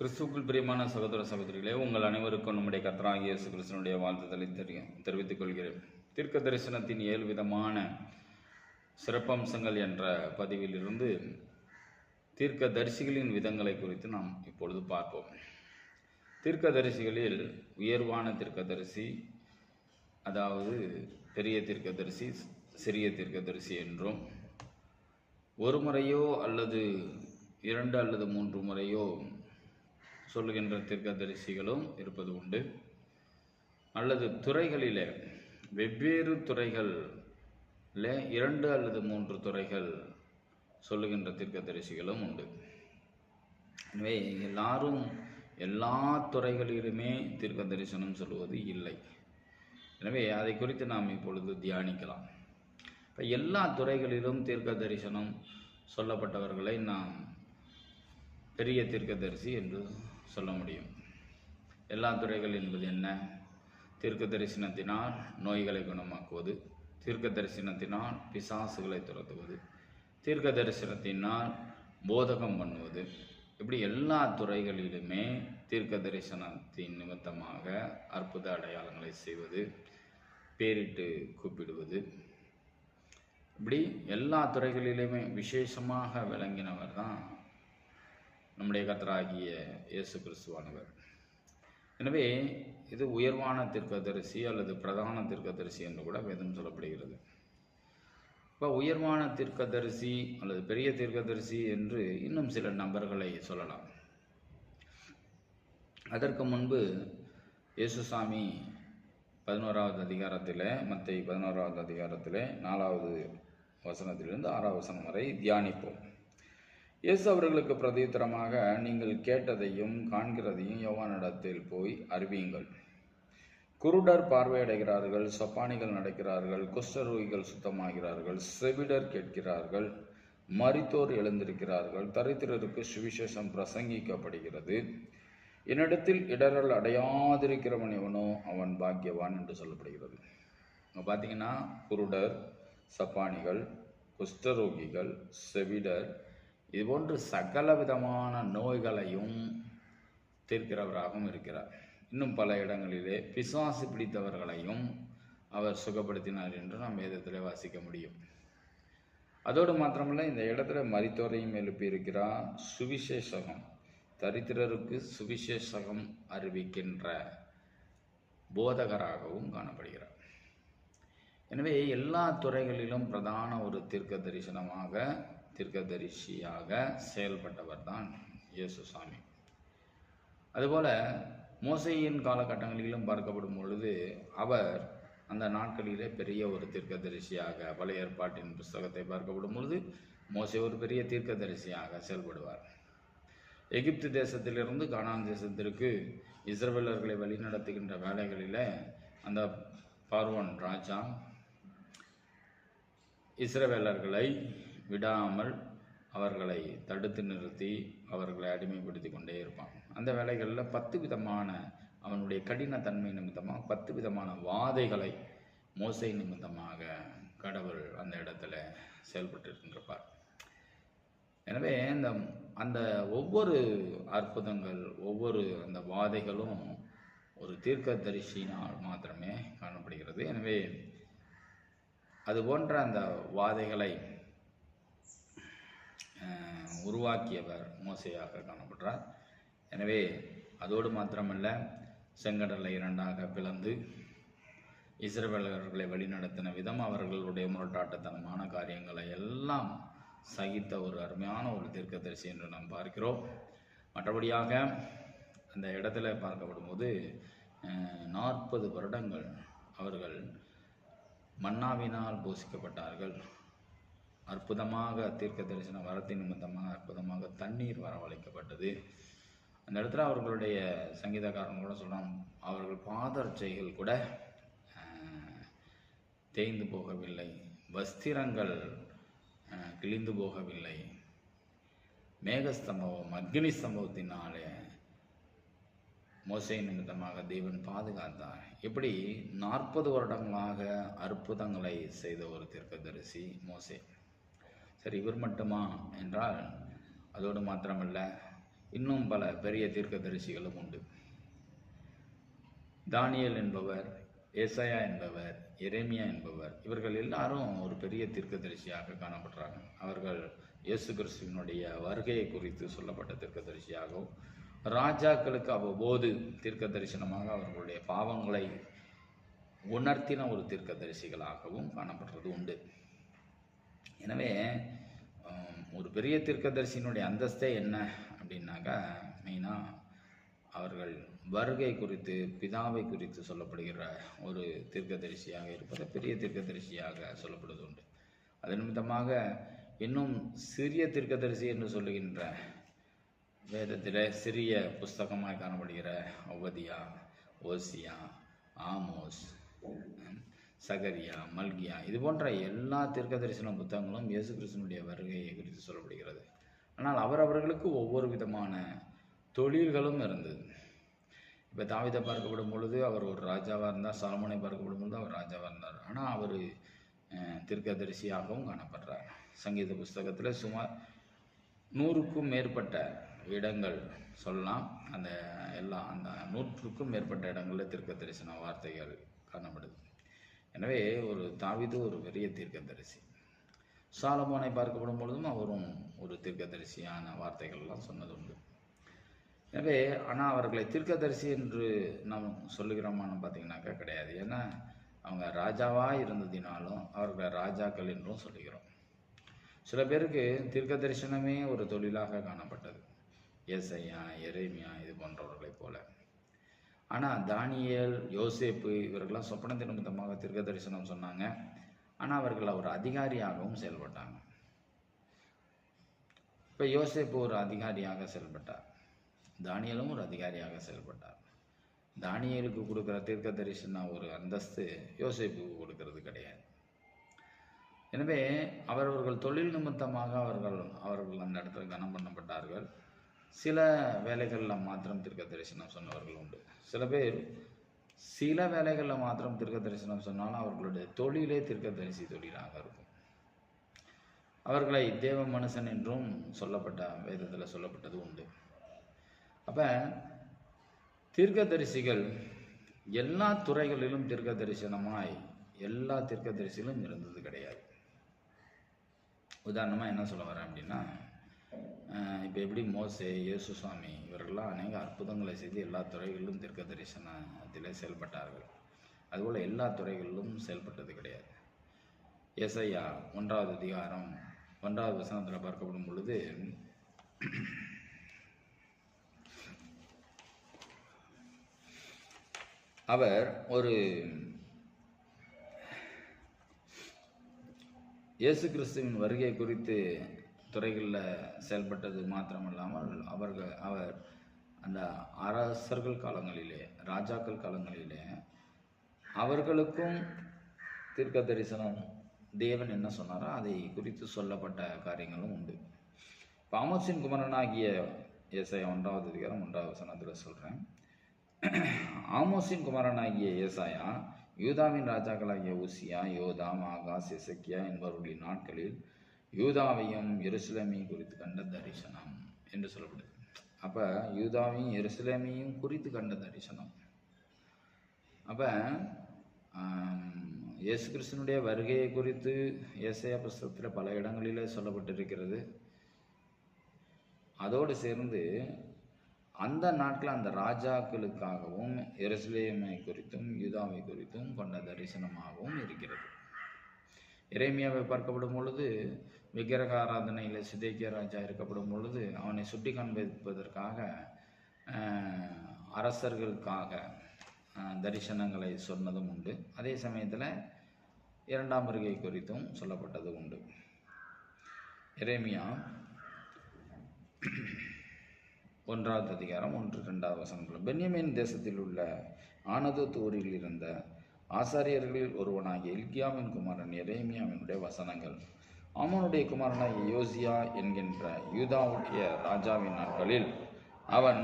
கிறிஸ்துவுக்குள் பிரியமான சகோதர சகோதரிகளே, உங்கள் அனைவருக்கும் நம்முடைய கர்த்தராகிய இயேசு கிறிஸ்துவினுடைய வாழ்த்துதலை தெரிவித்துக் கொள்கிறேன். தீர்க்க தரிசனத்தின் 7 விதமான சிறப்பம்சங்கள் என்ற பதிவிலிருந்து தீர்க்க தரிசிகளின் விதங்களை குறித்து நாம் இப்பொழுது பார்ப்போம். தீர்க்க தரிசிகளில் உயர்வான தீர்க்கதரிசி, அதாவது பெரிய தீர்க்கதரிசி, சிறிய தீர்க்கதரிசி என்றும், ஒரு முறையோ அல்லது 2 அல்லது 3 முறையோ சொல்லுகின்ற தீர்க்கதரிசிகளும் இருப்பது உண்டு. அல்லது துறைகளிலே, வெவ்வேறு துறைகளில் 2 அல்லது 3 துறைகள் சொல்லுகின்ற தீர்க்கதரிசிகளும் உண்டு. எனவே எல்லாரும் எல்லா துறைகளிலுமே தீர்க்க தரிசனம் சொல்லுவது இல்லை. எனவே அதை குறித்து நாம் இப்பொழுது தியானிக்கலாம். இப்போ எல்லா துறைகளிலும் தீர்க்க தரிசனம் சொல்லப்பட்டவர்களை நாம் பெரிய தீர்க்கதரிசி என்று சொல்ல முடியும். எல்லா துறைகள் என்பது என்ன? தீர்க்க தரிசனத்தினால் நோய்களை குணமாக்குவது, தீர்க்க தரிசனத்தினால் பிசாசுகளை துரத்துவது, தீர்க்க தரிசனத்தினால் போதகம் பண்ணுவது, இப்படி எல்லா துறைகளிலுமே தீர்க்க தரிசனத்தின் நிமித்தமாக அற்புத அடையாளங்களை செய்வது, பேரிட்டு கூப்பிடுவது, இப்படி எல்லா துறைகளிலுமே விசேஷமாக விளங்கினவர் தான் நம்முடைய கர்த்தராகிய இயேசு கிறிஸ்துவானவர். எனவே இது உயர்வான தீர்க்கதரிசி அல்லது பிரதான தீர்க்கதரிசி என்று கூட வேதம் சொல்லப்படுகிறது. இப்போ உயர்வான தீர்க்கதரிசி அல்லது பெரிய தீர்க்கதரிசி என்று இன்னும் சில நபர்களை சொல்லலாம். அதற்கு முன்பு இயேசுசாமி 11வது அதிகாரத்தில், மத்தேயு 11வது அதிகாரத்தில் 4வது வசனத்திலிருந்து 6வது வசனம் வரை தியானிப்போம். இயேசு அவர்களுக்கு பிரதியுத்தரமாக, நீங்கள் கேட்டதையும் காண்கிறதையும் யோவானிடத்தில் போய் அறிவியுங்கள். குருடர் பார்வையடைகிறார்கள், சப்பானிகள் நடக்கிறார்கள், குஷ்டரோகிகள் சுத்தமாகிறார்கள், செவிடர் கேட்கிறார்கள், மரித்தோர் எழுந்திருக்கிறார்கள், தரித்திரருக்கு சுவிசேஷம் பிரசங்கிக்கப்படுகிறது. என்னிடத்தில் இடரல் அடையாதிருக்கிறவன் எவனோ அவன் பாக்கியவான் என்று சொல்லப்படுகிறது. பார்த்தீங்கன்னா, குருடர், சப்பானிகள், குஷ்டரோகிகள், செவிடர், இது போன்று சகல விதமான நோய்களையும் தீர்க்கிறவராகவும் இருக்கிறார். இன்னும் பல இடங்களிலே பிசாசு பிடித்தவர்களையும் அவர் சுகப்படுத்தினார் என்று நாம் வேதத்தில் வாசிக்க முடியும். அதோடு மாத்திரமல்ல, இந்த இடத்துல மரித்தோரையும் எழுப்பியிருக்கிறார். சுவிசேஷகம், தரித்திரருக்கு சுவிசேஷகம் அறிவிக்கின்ற போதகராகவும் காணப்படுகிறார். எனவே எல்லா துறைகளிலும் பிரதான ஒரு தீர்க்கதரிசியாக செயல்பட்டவர் தான் இயேசுசாமி. அதுபோல மோசேயின் காலகட்டங்களிலும் பார்க்கப்படும் பொழுது அவர் அந்த நாட்களிலே பெரிய ஒரு தீர்க்கதரிசியாக, பழைய ஏற்பாட்டின் புஸ்தகத்தை பார்க்கப்படும் பொழுது மோசே ஒரு பெரிய தீர்க்கதரிசியாக செயல்படுவார். எகிப்து தேசத்திலிருந்து கானான் தேசத்திற்கு இஸ்ரவேலர்களை வழிநடத்துகின்ற வேலைகளில் அந்த பார்வோன் ராஜா இஸ்ரவேலர்களை விடாமல் அவர்களை தடுத்து நிறுத்தி அவர்களை அடிமைப்படுத்தி கொண்டே இருப்பான். அந்த வேலைகளில் 10 விதமான, அவனுடைய கடினத்தன்மை நிமித்தமாக 10 விதமான வாதைகளை மோசே நிமித்தமாக கடவுள் அந்த இடத்துல செயல்பட்டு இருக்கின்றார். எனவே அந்த ஒவ்வொரு அற்புதங்கள், ஒவ்வொரு அந்த வாதைகளும் ஒரு தீர்க்கதரிசியினால் மாத்திரமே காணப்படுகிறது. எனவே அது போன்ற அந்த வாதைகளை உருவாக்கியவர் மோசேயாக காணப்படுறார். எனவே அதோடு மாத்திரமல்ல, செங்கடலை 2ஆக பிளந்து இஸ்ரவேலர்களை வழிநடத்தின விதம், அவர்களுடைய முரட்டாட்டத்தனமான காரியங்களை எல்லாம் சகித்த ஒரு அருமையான ஒரு தீர்க்கதரிசி என்று நாம் பார்க்கிறோம். மற்றபடியாக அந்த இடத்துல பார்க்கப்படும் போது 40 வருடங்கள் அவர்கள் மன்னாவினால் போஷிக்கப்பட்டார்கள். அற்புதமாக தீர்க்க தரிசன வரத்தின் நிமித்தமாக அற்புதமாக தண்ணீர் வரவழைக்கப்பட்டது. அந்த இடத்துல அவர்களுடைய சங்கீதக்காரன் கூட சொல்கிறான், அவர்கள் பாதரட்சைகள் கூட தேய்ந்து போகவில்லை, வஸ்திரங்கள் கிழிந்து போகவில்லை, மேகஸ்தம்பம், அக்னி ஸ்தம்பத்தினாலே மோசே நிமித்தமாக தேவன் பாதுகாத்தார். இப்படி 40 வருடங்களாக அற்புதங்களை செய்த ஒரு தீர்க்கதரிசி மோசே. சரி, இவர் மட்டுமா என்றால் அதோடு மாத்திரமல்ல, இன்னும் பல பெரிய தீர்க்கதரிசிகளும் உண்டு. தானியேல் என்பவர், ஏசாயா என்பவர், எரேமியா என்பவர், இவர்கள் எல்லாரும் ஒரு பெரிய தீர்க்கதரிசியாக காணப்படுறாங்க. அவர்கள் இயேசு கிறிஸ்துவினுடைய வருகையை குறித்து சொல்லப்பட்ட தீர்க்கதரிசியாகவும், ராஜாக்களுக்கு அவ்வப்போது தீர்க்க தரிசனமாக அவர்களுடைய பாவங்களை உணர்த்தின ஒரு தீர்க்கதரிசிகளாகவும் காணப்படுறது உண்டு. எனவே ஒரு பெரிய தீர்க்கதரிசியினுடைய அந்தஸ்தே என்ன அப்படின்னாக்கா, மெயினாக அவர்கள் வருகை குறித்து, பிதாவை குறித்து சொல்லப்படுகிற ஒரு தீர்க்கதரிசியாக இருப்பது பெரிய தீர்க்கதரிசியாக சொல்லப்படுவது உண்டு. அது நிமித்தமாக இன்னும் சிறிய தீர்க்கதரிசி என்று சொல்லுகின்ற வேதத்தில் சிறிய புஸ்தகமாக காணப்படுகிற ஒபதியா, ஓசியா, ஆமோஸ், சகரியா, மல்கியா, இது போன்ற எல்லா தீர்க்க தரிசன புத்தகங்களும் இயேசு கிறிஸ்துவினுடைய வருகையை குறித்து சொல்லப்படுகிறது. ஆனால் அவர்களுக்கு ஒவ்வொரு விதமான தொழில்களும் இருந்தது. இப்போ தாவீதை பார்க்கப்படும் பொழுது அவர் ஒரு ராஜாவாக இருந்தார், சாலமோனை பார்க்கப்படும் பொழுது அவர் ராஜாவாக இருந்தார். ஆனால் அவர் தீர்க்கதரிசியாகவும் காணப்படுறார். சங்கீத புஸ்தகத்தில் சுமார் 100க்கும் மேற்பட்ட இடங்கள் சொல்லலாம். அந்த 100க்கும் மேற்பட்ட இடங்களில் தீர்க்க தரிசன வார்த்தைகள் காணப்படுது. எனவே ஒரு தாவீது ஒரு பெரிய தீர்க்கதரிசி. சாலமோனை பார்க்கப்படும் பொழுதும் அவரும் ஒரு தீர்க்கதரிசியான வார்த்தைகள்லாம் சொன்னது உண்டு. எனவே ஆனால் அவர்களை தீர்க்கதரிசி என்று நாம் சொல்லுகிறோமான்னு பார்த்தீங்கன்னாக்கா கிடையாது. ஏன்னா அவங்க ராஜாவாக இருந்ததினாலும் அவர்களை ராஜாக்கள் என்றும் சொல்லுகிறோம். சில பேருக்கு தீர்க்க தரிசனமே ஒரு தொழிலாக காணப்பட்டது, ஏசாயா, எரேமியா இது போன்றவர்களைப் போல. ஆனால் தானியேல், யோசேப்பு இவர்கள்லாம் சொப்பனத்தின் நிமித்தமாக தீர்க்க தரிசனம் சொன்னாங்க. ஆனால் அவர்கள் ஒரு அதிகாரியாகவும் செயல்பட்டாங்க. இப்போ யோசேப்பு ஒரு அதிகாரியாக செயல்பட்டார், தானியேலும் ஒரு அதிகாரியாக செயல்பட்டார். தானியேலுக்கு கொடுக்குற தீர்க்க தரிசன ஒரு அந்தஸ்து யோசேப்புக்கு கொடுக்கறது கிடையாது. எனவே அவர்கள் தொழில் நிமித்தமாக அவர்கள் அந்த இடத்துல கனம் பண்ணப்பட்டார்கள். சில வேலைகளில் மாத்திரம் தீர்க்க தரிசனம் சொன்னவர்கள் உண்டு. சில பேர் சில வேலைகளில் மாத்திரம் தீர்க்க தரிசனம் சொன்னாலும் அவர்களுடைய தொழிலே தீர்க்க தரிசி தொழிலாக இருக்கும். அவர்களை தேவ மனுஷன் என்றும் சொல்லப்பட்ட வேதத்தில் சொல்லப்பட்டது உண்டு. அப்போ தீர்க்க தரிசிகள் எல்லா துறைகளிலும் தீர்க்க தரிசனமாய் எல்லா தீர்க்க தரிசிகளும் இருந்தது கிடையாது. உதாரணமாக என்ன சொல்ல வரேன் அப்படின்னா, இப்போ எப்படி மோசே, இயேசு சுவாமி இவர்கள்லாம் அநேக அற்புதங்களை செய்து எல்லா துறைகளிலும் தீர்க்க தரிசனத்தில் செயல்பட்டார்கள். அதுபோல் எல்லா துறைகளிலும் செயல்பட்டது கிடையாது. ஏசாயா 1வது அதிகாரம் 1வது வசனத்தில் பார்க்கப்படும் பொழுது, அவர் ஒரு இயேசு கிறிஸ்துவின் வருகை குறித்து துறைகளில் செயல்பட்டது மாத்திரமல்லாமல் அவர் அந்த அரசர்கள் காலங்களிலே, ராஜாக்கள் காலங்களிலே அவர்களுக்கும் தீர்க்க தரிசனம் தேவன் என்ன சொன்னாரோ அதை குறித்து சொல்லப்பட்ட காரியங்களும் உண்டு. இப்போ ஆமோஸின் குமாரனாகிய ஏசாயா 1வது அதிகாரம் 1வது வசனத்தில் சொல்கிறேன். ஆமோஸின் குமாரனாகிய ஏசாயா யூதாவின் ராஜாக்களாகிய உசியா, யோதாம், ஆகாஸ், எசேக்கியா என்பவர்களின் நாட்களில் யூதாவையும் எருசலேமையும் குறித்து கண்ட தரிசனம் என்று சொல்லப்படுது. அப்போ யூதாவையும் எருசலேமையும் குறித்து கண்ட தரிசனம். அப்போ இயேசு கிறிஸ்துவினுடைய வருகையை குறித்து ஏசாயா புஸ்தகத்தில் பல இடங்களிலே சொல்லப்பட்டிருக்கிறது. அதோடு சேர்ந்து அந்த நாட்டில் அந்த ராஜாக்களுக்காகவும் எருசலேமை குறித்தும் யூதாவை குறித்தும் கொண்ட தரிசனமாகவும் இருக்கிறது. எரேமியாவை பார்க்கப்படும் பொழுது விக்கிரக ஆராதனையில் சிதேக்கியா ராஜா இருக்கப்படும் பொழுது அவனை சுட்டி காண்பிப்பதற்காக அரசர்களுக்காக தரிசனங்களை சொன்னதும் உண்டு. அதே சமயத்தில் 2ஆம் வருகை குறித்தும் சொல்லப்பட்டது உண்டு. எரேமியா 1வது அதிகாரம் 1-2 வசனங்கள். பென்யமீன் தேசத்தில் உள்ள ஆனதோத் ஊரில் இருந்த ஆசாரியர்களில் ஒருவனாகிய இல்கியாவின் குமாரன் எரேமியாவினுடைய வசனங்கள். ஆமோனுடைய குமாரனாகிய யோசியா என்கின்ற யூதாவுடைய ராஜாவின் நாட்களில் அவன்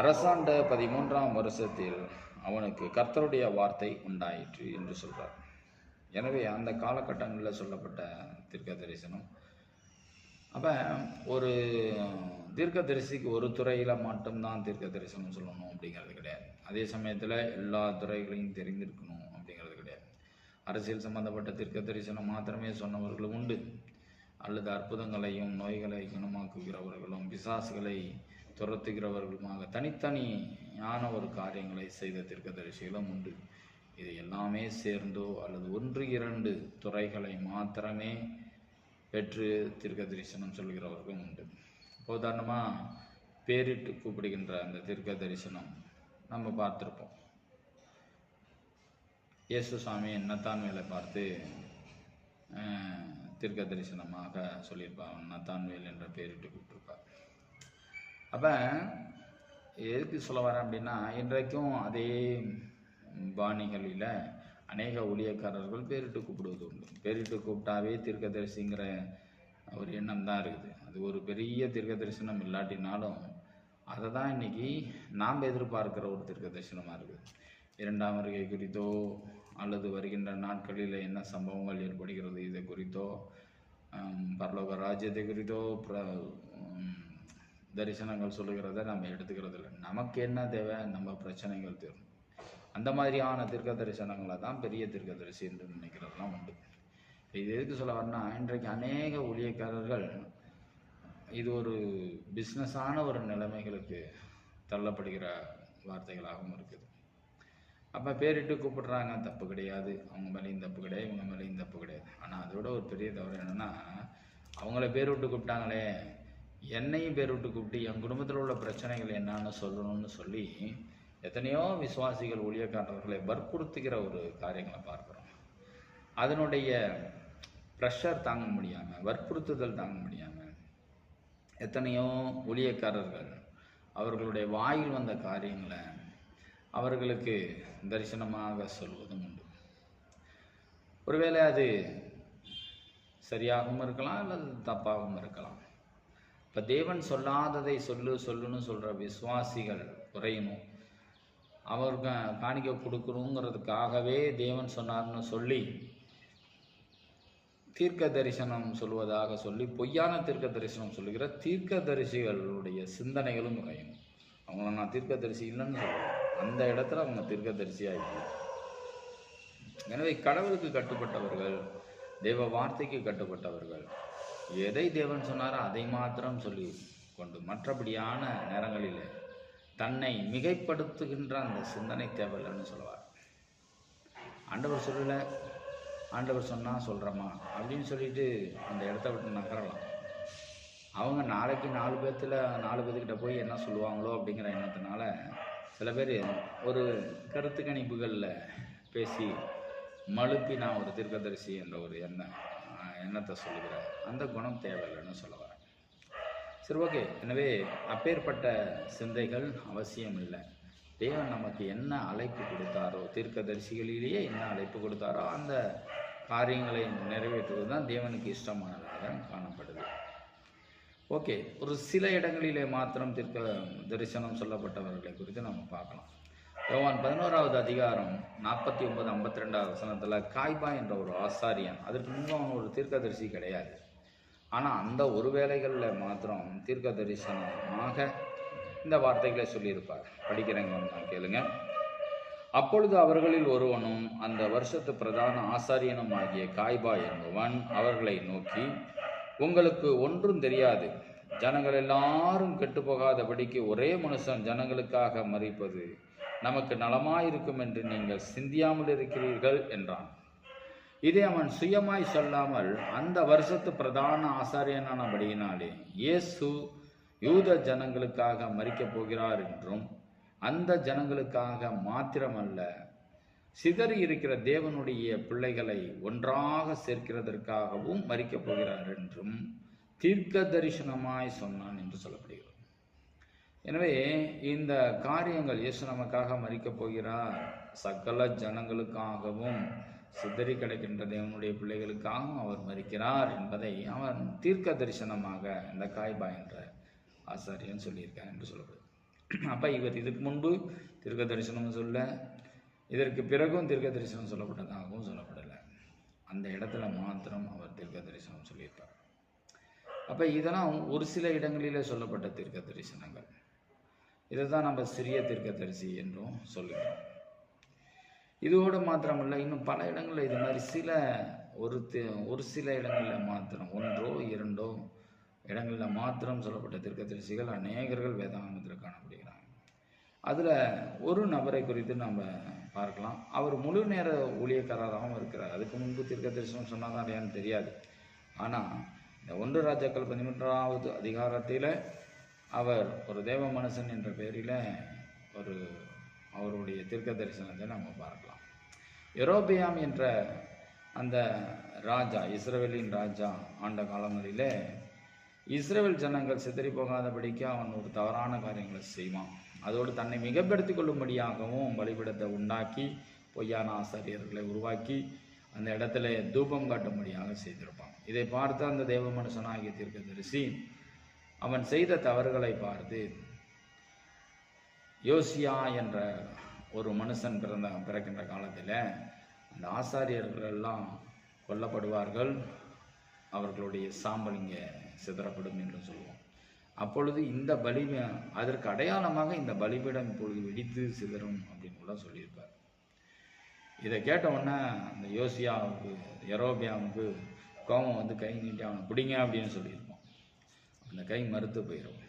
அரசாண்ட 13ஆம் வருஷத்தில் அவனுக்கு கர்த்தருடைய வார்த்தை உண்டாயிற்று என்று சொல்கிறார். எனவே அந்த காலகட்டங்களில் சொல்லப்பட்ட தீர்க்க தரிசனம் அப்போ ஒரு தீர்க்கதரிசிக்கு ஒரு துறையில் மட்டும்தான் தீர்க்க தரிசனம் சொல்லணும் அப்படிங்கிறது கிடையாது. அதே சமயத்தில் எல்லா துறைகளையும் தெரிந்திருக்கணும் அப்படிங்கிறது கிடையாது. அரசியல் சம்பந்தப்பட்ட தீர்க்க தரிசனம் மாத்திரமே சொன்னவர்களும் உண்டு. அல்லது அற்புதங்களையும் நோய்களை குணமாக்குகிறவர்களும் பிசாசுகளை துரத்துகிறவர்களுமாக தனித்தனியான ஒரு காரியங்களை செய்த தீர்க்கதரிசிகளும் உண்டு. இது எல்லாமே சேர்ந்தோ அல்லது 1-2 துறைகளை மாத்திரமே பெற்று தீர்க்க தரிசனம் சொல்கிறவர்களும் உண்டு. உதாரணமாக பேரிட்டு கூப்பிடுகின்ற அந்த தீர்க்க தரிசனம் நம்ம பார்த்துருப்போம். இயேசு சாமி நத்தான் வேலை பார்த்து தீர்க்க தரிசனமாக சொல்லியிருப்பார். நத்தான் வேல் என்ற பேரிட்டு கூப்பிட்டுருப்பார். அப்போ எதுக்கு சொல்ல வரேன் அப்படின்னா, இன்றைக்கும் அதே பாணிகளில் அநேக ஊழியக்காரர்கள் பேரிட்டு கூப்பிடுவது உண்டு. பேரிட்டு கூப்பிட்டாவே தீர்க்கதரிசிங்கிற ஒரு எண்ணம் தான் இருக்குது. அது ஒரு பெரிய தீர்க்க தரிசனம் இல்லாட்டினாலும் அதை தான் இன்றைக்கி நாம் எதிர்பார்க்கிற ஒரு தீர்க்க தரிசனமாக இருக்குது. 2ஆம் வருகை குறித்தோ அல்லது வருகின்ற நாட்களில் என்ன சம்பவங்கள் ஏற்படுகிறது இதை குறித்தோ, பரலோக ராஜ்யத்தை குறித்தோ தரிசனங்கள் சொல்லுகிறத நம்ம எடுத்துக்கிறது இல்லை. நமக்கு என்ன தேவை, நம்ம பிரச்சனைகள் தீரும். அந்த மாதிரியான தீர்க்க தரிசனங்களை தான் பெரிய தீர்க்கதரிசி என்று நினைக்கிறதுலாம் உண்டு. இது எதுக்கு சொல்ல வரேன்னா, இன்றைக்கு அநேக ஊழியக்காரர்கள் இது ஒரு பிஸ்னஸான ஒரு நிலைமைகளுக்கு தள்ளப்படுகிற வார்த்தைகளாகவும் இருக்குது. அப்போ பேரிட்டு கூப்பிடுறாங்க, தப்பு கிடையாது. அவங்க மேலேயும் தப்பு கிடையாது, இவங்க மேலேயும் தப்பு கிடையாது. ஆனால் அதோட ஒரு பெரிய தவறு என்னென்னா, அவங்கள பேர் விட்டு கூப்பிட்டாங்களே, என்னையும் பேர் விட்டு கூப்பிட்டு என் குடும்பத்தில் உள்ள பிரச்சனைகள் என்னன்னு சொல்லணும்னு சொல்லி எத்தனையோ விசுவாசிகள் ஊழியக்காரர்களை வற்புறுத்துகிற ஒரு காரியங்களை பார்க்குறோம். அதனுடைய ப்ரெஷர் தாங்க முடியாமல், வற்புறுத்துதல் தாங்க முடியாமல் எத்தனையோ ஊழியக்காரர்கள் அவர்களுடைய வாயில் வந்த காரியங்களை அவர்களுக்கு தரிசனமாக சொல்வதும் உண்டு. ஒருவேளை அது சரியாகவும் இருக்கலாம் அல்லது தப்பாகவும் இருக்கலாம். இப்போ தேவன் சொல்லாததை சொல்லுன்னு சொல்கிற விசுவாசிகள் குறையணும். அவருக்கு காணிக்க கொடுக்கணுங்கிறதுக்காகவே தேவன் சொன்னார்னு சொல்லி தீர்க்க தரிசனம் சொல்வதாக சொல்லி பொய்யான தீர்க்க தரிசனம் சொல்லுகிற தீர்க்க தரிசிகளுடைய சிந்தனைகளும் குறையணும். அவங்கள நான் தீர்க்க தரிசி இல்லைன்னு சொல்லுவேன். அந்த இடத்துல அவங்க தீர்க்க தரிசியாக. எனவே கடவுளுக்கு கட்டுப்பட்டவர்கள், தேவ வார்த்தைக்கு கட்டுப்பட்டவர்கள், எதை தேவன் சொன்னாரோ அதை மாத்திரம் சொல்லி கொண்டு மற்றபடியான நேரங்களில் தன்னை மிகைப்படுத்துகின்ற அந்த சிந்தனை தேவையில்லைன்னு சொல்லுவார். ஆண்டவர் சொல்லலை, ஆண்டவர் சொன்னால் சொல்கிறோமா அப்படின்னு சொல்லிட்டு அந்த இடத்த விட்டு நகரலாம். அவங்க நாளைக்கு 4 பேர்த்துக்கிட்ட போய் என்ன சொல்லுவாங்களோ அப்படிங்கிற எண்ணத்தினால சில பேர் ஒரு கருத்து கணிப்புகளில் பேசி மழுப்பி நான் ஒரு தீர்க்கதரிசி என்ற ஒரு எண்ணத்தை சொல்லுகிறேன். அந்த குணம் தேவையில்லைன்னு சொல்ல வரேன். சரி, ஓகே. எனவே அப்பேற்பட்ட சிந்தைகள் அவசியம் இல்லை. தேவன் நமக்கு என்ன அழைப்பு கொடுத்தாரோ, தீர்க்கதரிசிகளிலேயே என்ன அழைப்பு கொடுத்தாரோ அந்த காரியங்களை நிறைவேற்றுவது தான் தேவனுக்கு இஷ்டமானதாக காணப்படுது. ஓகே, ஒரு சில இடங்களிலே மாத்திரம் தீர்க்க தரிசனம் சொல்லப்பட்டவர்களை குறித்து நம்ம பார்க்கலாம். யோவான் 11வது அதிகாரம் 49-52 வசனத்தில் காய்பா என்ற ஒரு ஆசாரியன், அதற்கு முன்பு அவன் ஒரு தீர்க்கதரிசி கிடையாது. ஆனால் அந்த ஒரு வேளைகளில் மாத்திரம் தீர்க்க தரிசனமாக இந்த வார்த்தைகளை சொல்லியிருப்பார். படிக்கிறேங்க, நான் கேளுங்க. அப்பொழுது அவர்களில் ஒருவனும் அந்த வருஷத்து பிரதான ஆசாரியனும் ஆகிய காய்பா என்பவன் அவர்களை நோக்கி, உங்களுக்கு ஒன்றும் தெரியாது. ஜனங்கள் எல்லாரும் கெட்டுப்போகாதபடிக்கு ஒரே மனுஷன் ஜனங்களுக்காக மரிப்பது நமக்கு நலமாயிருக்கும் என்று நீங்கள் சிந்தியாமல் இருக்கிறீர்கள் என்றான். இதை அவன் சுயமாய் சொல்லாமல் அந்த வருஷத்து பிரதான ஆசாரியனானபடியினாலே இயேசு யூத ஜனங்களுக்காக மரிக்கப் போகிறார் என்றும், அந்த ஜனங்களுக்காக மாத்திரமல்ல சிதறி இருக்கிற தேவனுடைய பிள்ளைகளை ஒன்றாக சேர்க்கிறதற்காகவும் மரிக்கப் போகிறார் என்றும் தீர்க்க தரிசனமாய் சொன்னான் என்று சொல்லப்படுகிறது. எனவே இந்த காரியங்கள், இயேசு நமக்காக மரிக்கப் போகிறார், சகல ஜனங்களுக்காகவும் சிதறி கிடக்கின்ற தேவனுடைய பிள்ளைகளுக்காகவும் அவர் மரிக்கிறார் என்பதை அவன் தீர்க்க தரிசனமாக இந்த காய்பா என்ற ஆசாரியன் சொல்லியிருக்கார் என்று சொல்லப்படுது. அப்போ இவர் இதுக்கு முன்பு தீர்க்க தரிசனம் சொல்ல, இதற்கு பிறகும் தீர்க்க தரிசனம் சொல்லப்பட்டதாகவும் சொல்லப்படலை. அந்த இடத்துல மாத்திரம் அவர் தீர்க்க தரிசனம் சொல்லியிருப்பார். அப்போ இதெல்லாம் ஒரு சில இடங்களிலே சொல்லப்பட்ட தீர்க்க தரிசனங்கள். இதை தான் நம்ம சிறிய தீர்க்கதரிசி என்றும் சொல்லுகிறோம். இதோடு மாத்திரமல்ல, இன்னும் பல இடங்களில் இது மாதிரி ஒரு சில இடங்களில் மாத்திரம், ஒன்றோ இரண்டோ இடங்களில் மாத்திரம் சொல்லப்பட்ட தீர்க்கதரிசிகள் அநேகர்கள் வேதாகமத்தில் காணப்படுகிறாங்க. அதில் ஒரு நபரை குறித்து நம்ம பார்க்கலாம். அவர் முழு நேர ஊழியக்காரராகவும் இருக்கிறார். அதுக்கு முன்பு தீர்க்க தரிசனம் சொன்னால் தான் இல்லையான்னு தெரியாது. ஆனால் இந்த 1 ராஜாக்கள் 13வது அதிகாரத்தில் அவர் ஒரு தேவ மனுஷன் என்ற பெயரில் அவருடைய தீர்க்க தரிசனத்தை நம்ம பார்க்கலாம். யெரொபெயாம் என்ற அந்த ராஜா, இஸ்ரவேலின் ராஜா ஆண்ட காலங்களில் இஸ்ரவேல் ஜனங்கள் சிதறி போகாதபடிக்கு அவன் ஒரு தவறான காரியங்களை செய்வான். அதோடு தன்னை மிகப்படுத்திக் கொள்ளும்படியாகவும் பலிபீடத்தை உண்டாக்கி பொய்யான ஆசாரியர்களை உருவாக்கி அந்த இடத்துல தூபம் காட்டும்படியாக செய்திருப்பான். இதை பார்த்து அந்த தேவ மனுஷனாகிய தீர்க்கதரிசி அவன் செய்த தவறுகளை பார்த்து, யோசியா என்ற ஒரு மனுஷன் பிறக்கின்ற காலத்தில் அந்த ஆசாரியர்கள் எல்லாம் கொல்லப்படுவார்கள், அவர்களுடைய சாம்பல் இங்கே சிதறப்படும் என்று சொல்லுவோம். அப்பொழுது இந்த அதற்கு அடையாளமாக இந்த பலிபீடம் இப்பொழுது வெடித்து சிதறும் அப்படின்னு கூட சொல்லியிருப்பார். இதை கேட்ட உடனே அந்த யெரொபெயாமுக்கு கோபம் வந்து கை நீட்டி அவனை பிடிங்க அப்படின்னு சொல்லியிருப்பான். அந்த கை மறுத்து போயிடும்.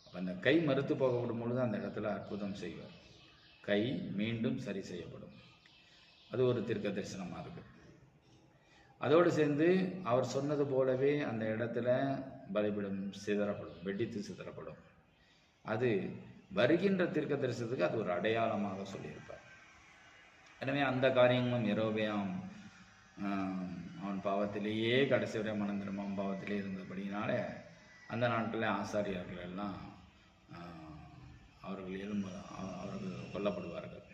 அப்போ அந்த கை மறுத்து போகப்படும் பொழுது அந்த இடத்துல அற்புதம் செய்வார். கை மீண்டும் சரி செய்யப்படும். அது ஒரு தீர்க்க தரிசனமாக இருக்குது. அதோடு சேர்ந்து அவர் சொன்னது போலவே அந்த இடத்துல பலிபீடம் சிதறப்படும், வெடித்து சிதறப்படும். அது வருகின்ற தீர்க்க தரிசனத்துக்கு அது ஒரு அடையாளமாக சொல்லியிருப்பார். எனவே அந்த காரியங்களும் யெரொபெயாம் அவன் பாவத்திலேயே கடைசி வரை மனம் திரும்பும் பாவத்திலே இருந்தபடினால அந்த நாட்களில் ஆசாரியர்கள் எல்லாம் அவர்கள் கொல்லப்படுவார்கள்.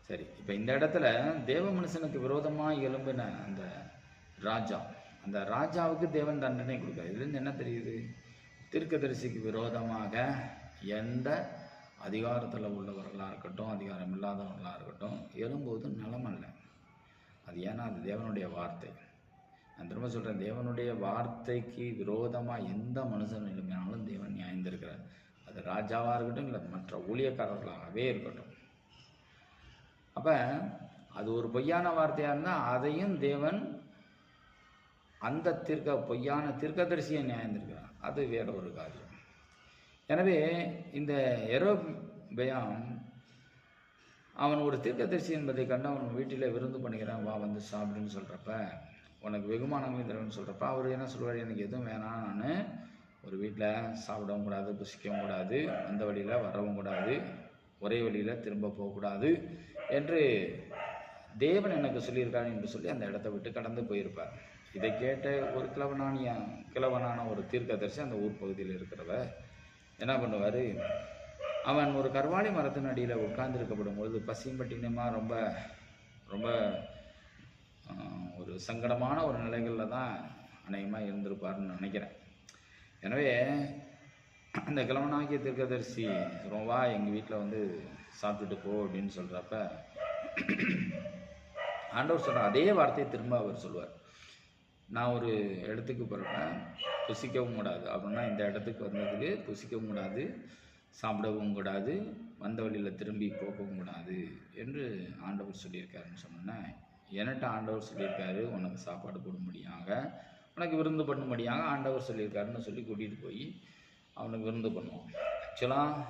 சரி, இப்போ இந்த இடத்துல தேவ மனுஷனுக்கு விரோதமாக எழும்பின அந்த ராஜாவுக்கு தேவன் தண்டனை கொடுக்காது. இதுலேருந்து என்ன தெரியுது? தீர்க்கதரிசிக்கு விரோதமாக எந்த அதிகாரத்தில் உள்ளவர்களாக இருக்கட்டும், அதிகாரம் இல்லாதவர்களாக இருக்கட்டும், எழும்போது நலமல்ல. அது ஏன்னா அது தேவனுடைய வார்த்தை. நான் திரும்ப சொல்கிறேன், தேவனுடைய வார்த்தைக்கு விரோதமாக எந்த மனுஷன் எழுப்பினாலும் தேவன் நியாயந்திருக்கிறார். அது ராஜாவாக இருக்கட்டும், இல்லை மற்ற ஊழியக்காரர்களாகவே இருக்கட்டும். அப்போ அது ஒரு பொய்யான வார்த்தையாக இருந்தால் அதையும் தேவன் அந்த பொய்யான தீர்க்கதரிசியை நியாயந்திருக்கிறார். அது வேற ஒரு காரியம். எனவே இந்த யெரொபெயாம் அவன் ஒரு தீர்க்கதரிசி என்பதை கண்டு அவன் வீட்டில் விருந்து பண்ணுகிறான், வா வந்து சாப்பிடுன்னு சொல்கிறப்ப, உனக்கு வெகுமானங்களையும் தருவேன்னு சொல்கிறப்ப அவர் என்ன சொல்வார்? எனக்கு எதுவும் வேணாம், நான் ஒரு வீட்டில் சாப்பிடவும் கூடாது, புசிக்கவும் கூடாது, அந்த வழியில் வரவும் கூடாது, ஒரே வழியில் திரும்ப போகக்கூடாது என்று தேவன் எனக்கு சொல்லியிருக்காரு என்று சொல்லி அந்த இடத்த விட்டு கடந்து போயிருப்பார். இதை கேட்ட ஒரு கிழவனான ஒரு தீர்க்கதரிசி அந்த ஊர் பகுதியில் இருக்கிறவ என்ன பண்ணுவார்? அவன் ஒரு கர்வாலி மரத்தின் அடியில் உட்கார்ந்துருக்கப்படும் பொழுது பசியும் பட்டினியுமா ரொம்ப ரொம்ப ஒரு சங்கடமான ஒரு நிலைகளில் தான் அநேகமாக இருந்திருப்பார்னு நினைக்கிறேன். எனவே அந்த கிழவனாகிய தீர்க்கதரிசி வா எங்கள் வீட்டில் வந்து சாப்பிட்டுட்டு போ அப்படின்னு சொல்கிறப்ப ஆண்டவர் சொல்கிற அதே வார்த்தையை திரும்ப அவர் சொல்லுவார். நான் ஒரு இடத்துக்கு போகிறப்ப புசிக்கவும் கூடாது அப்படின்னா, இந்த இடத்துக்கு வந்ததுக்கு புசிக்கவும் கூடாது, சாப்பிடவும் கூடாது, வந்த வழியில் திரும்பி போகவும் கூடாது என்று ஆண்டவர் சொல்லியிருக்காருன்னு சொன்னேன். என்கிட்ட ஆண்டவர் சொல்லியிருக்காரு, உனக்கு சாப்பாடு போடும்படியாக, உனக்கு விருந்து பண்ணும்படியாக ஆண்டவர் சொல்லியிருக்காருன்னு சொல்லி கூட்டிகிட்டு போய் அவனுக்கு விருந்து பண்ணுவான். ஆக்சுவலாக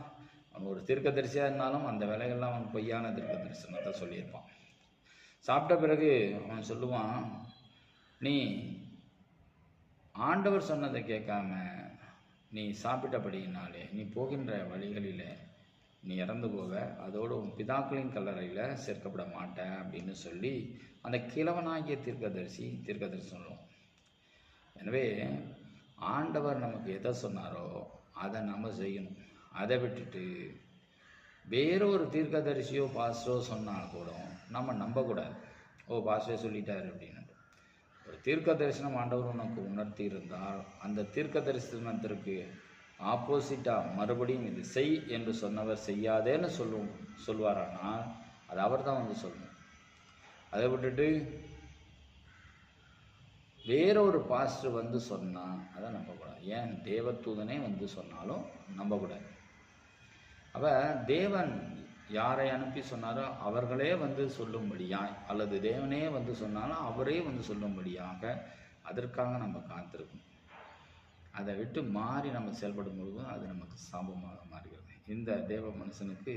அவன் ஒரு தீர்க்கதரிசியாக இருந்தாலும் அந்த வேலைகள்லாம் அவன் பொய்யான தீர்க்க தரிசனத்தை சொல்லியிருப்பான். சாப்பிட்ட பிறகு அவன் சொல்லுவான், நீ ஆண்டவர் சொன்னதை கேட்காம நீ சாப்பிட்டபடியினாலே நீ போகின்ற வழிகளில் நீ இறந்து போவ, அதோடு உன் பிதாக்களின் கல்லறையில் சேர்க்கப்பட மாட்டேன் அப்படின்னு சொல்லி அந்த கிழவனாகிய தீர்க்கதரிசி சொல்லுவோம். எனவே ஆண்டவர் நமக்கு எதை சொன்னாரோ அதை நம்ம செய்யணும். அதை விட்டுட்டு வேறொரு தீர்க்கதரிசியோ பாஸ்டரோ சொன்னால் கூட நம்ம நம்பக்கூடாது. ஓ பாஸ்டரே சொல்லிட்டாரு அப்படின்னு. ஒரு தீர்க்க தரிசனம் ஆண்டவர் உனக்கு உணர்த்தி இருந்தால் அந்த தீர்க்க தரிசனத்திற்கு ஆப்போசிட்டாக மறுபடியும் இது செய் என்று சொன்னவர் செய்யாதேன்னு சொல்வாரானால் அது அவர் தான் வந்து சொல்லணும். அதை விட்டுட்டு வேறொரு பாஸ்டர் வந்து சொன்னால் அதை நம்பக்கூடாது. ஏன் தேவதூதனே வந்து சொன்னாலும் நம்பக்கூடாது. அப்போ தேவன் யாரை அனுப்பி சொன்னாரோ அவர்களே வந்து சொல்லும்படியாய், அல்லது தேவனே வந்து சொன்னாலும் அவரே வந்து சொல்லும்படியாக அதற்காக நம்ம காத்திருக்கணும். அதை விட்டு மாறி நம்ம செயல்படும் பொழுது அது நமக்கு சாபமாக மாறுகிறது. இந்த தேவ மனுஷனுக்கு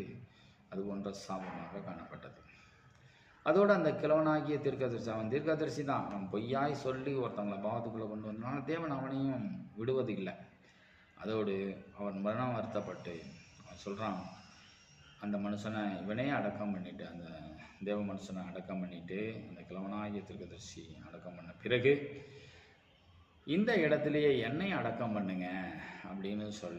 அது போன்ற சாபமாக காணப்பட்டது. அதோடு அந்த கிழவனாகிய தீர்க்கதரிசி, அவன் தீர்க்கதரிசி தான், அவன் பொய்யாய் சொல்லி ஒருத்தங்களை பாவத்துக்குள்ளே கொண்டு வந்தனால தேவன் அவனையும் விடுவது இல்லை. அதோடு அவன் மரணம் வருத்தப்பட்டு அவன் சொல்கிறான், அந்த மனுஷனை இவனே அடக்கம் பண்ணிட்டு, அந்த தேவ மனுஷனை அடக்கம் பண்ணிட்டு, அந்த கிழவனாகிய தீர்க்கதரிசி அடக்கம் பண்ண பிறகு இந்த இடத்துலையே என்னை அடக்கம் பண்ணுங்க அப்படின்னு சொல்லி